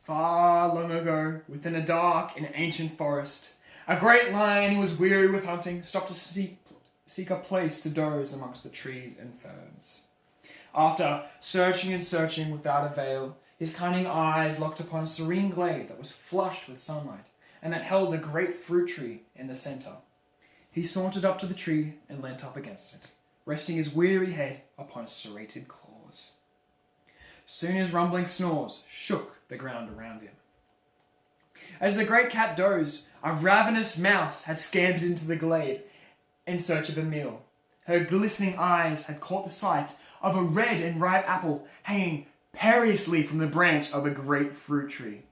Far long ago, within a dark and ancient forest, a great lion who was weary with hunting stopped to seek a place to doze amongst the trees and ferns. After searching and searching without avail, his cunning eyes locked upon a serene glade that was flushed with sunlight and that held a great fruit tree in the centre. He sauntered up to the tree and leant up against it, resting his weary head upon its serrated claws. Soon his rumbling snores shook the ground around him. As the great cat dozed, a ravenous mouse had scampered into the glade in search of a meal. Her glistening eyes had caught the sight of a red and ripe apple hanging perilously from the branch of a great fruit tree.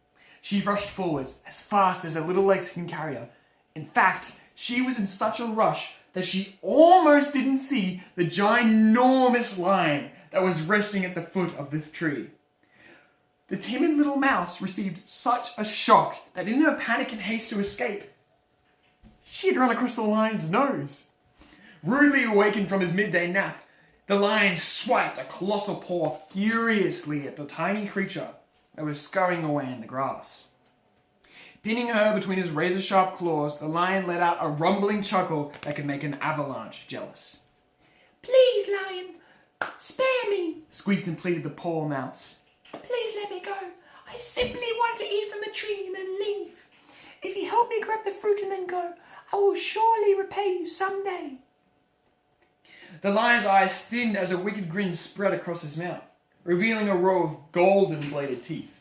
She rushed forwards as fast as her little legs can carry her. In fact, she was in such a rush that she almost didn't see the ginormous lion that was resting at the foot of the tree. The timid little mouse received such a shock that in her panic and haste to escape, she had run across the lion's nose. Rudely awakened from his midday nap, the lion swiped a colossal paw furiously at the tiny creature that was scurrying away in the grass. Pinning her between his razor-sharp claws, the lion let out a rumbling chuckle that could make an avalanche jealous. "Please, lion, spare me," squeaked and pleaded the poor mouse. "Please let me go. I simply want to eat from the tree and then leave. If you help me grab the fruit and then go, I will surely repay you someday." The lion's eyes thinned as a wicked grin spread across his mouth, revealing a row of golden bladed teeth.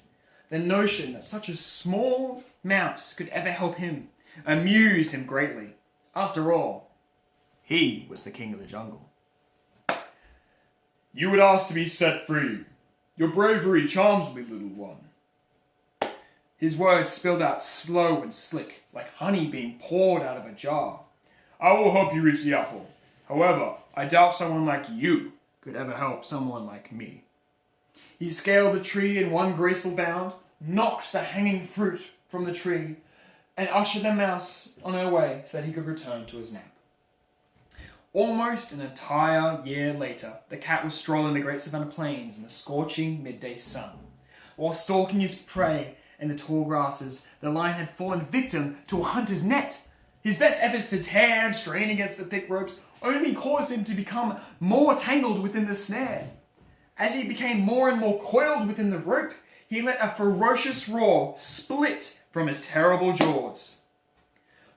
The notion that such a small mouse could ever help him amused him greatly. After all, he was the king of the jungle. "You would ask to be set free. Your bravery charms me, little one." His words spilled out slow and slick, like honey being poured out of a jar. "I will help you reach the apple. However, I doubt someone like you could ever help someone like me." He scaled the tree in one graceful bound, knocked the hanging fruit from the tree, and ushered the mouse on her way so that he could return to his nap. Almost an entire year later, the cat was strolling the great savanna plains in the scorching midday sun. While stalking his prey in the tall grasses, the lion had fallen victim to a hunter's net. His best efforts to tear and strain against the thick ropes only caused him to become more tangled within the snare. As he became more and more coiled within the rope, he let a ferocious roar split from his terrible jaws.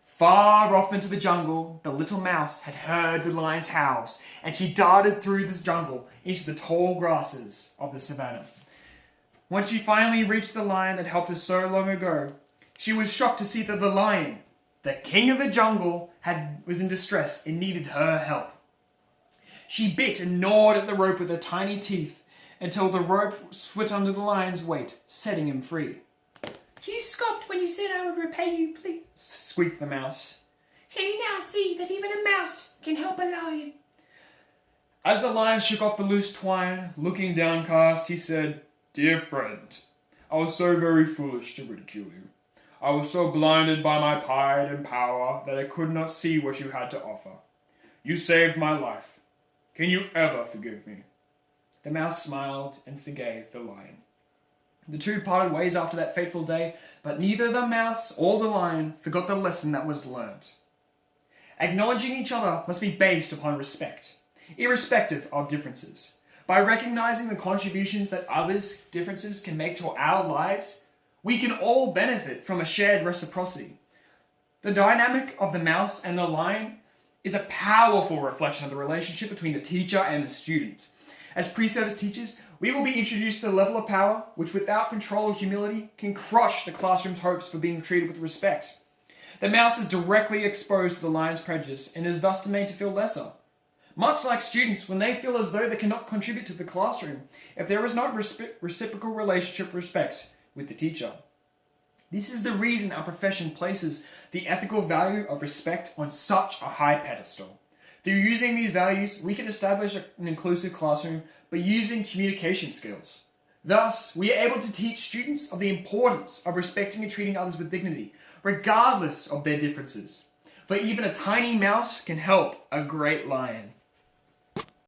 Far off into the jungle, the little mouse had heard the lion's howls, and she darted through this jungle into the tall grasses of the savannah. When she finally reached the lion that helped her so long ago, she was shocked to see that the lion, the king of the jungle, was in distress and needed her help. She bit and gnawed at the rope with her tiny teeth until the rope split under the lion's weight, setting him free. "You scoffed when you said I would repay you, please," squeaked the mouse. "Can you now see that even a mouse can help a lion?" As the lion shook off the loose twine, looking downcast, he said, "Dear friend, I was so very foolish to ridicule you. I was so blinded by my pride and power that I could not see what you had to offer. You saved my life. Can you ever forgive me?" The mouse smiled and forgave the lion. The two parted ways after that fateful day, but neither the mouse or the lion forgot the lesson that was learnt. Acknowledging each other must be based upon respect, irrespective of differences. By recognizing the contributions that others' differences can make to our lives, we can all benefit from a shared reciprocity. The dynamic of the mouse and the lion is a powerful reflection of the relationship between the teacher and the student. As pre-service teachers, we will be introduced to the level of power which, without control or humility, can crush the classroom's hopes for being treated with respect. The mouse is directly exposed to the lion's prejudice and is thus made to feel lesser. Much like students, when they feel as though they cannot contribute to the classroom if there is not reciprocal relationship respect with the teacher. This is the reason our profession places the ethical value of respect on such a high pedestal. Through using these values, we can establish an inclusive classroom by using communication skills. Thus, we are able to teach students of the importance of respecting and treating others with dignity, regardless of their differences. For even a tiny mouse can help a great lion.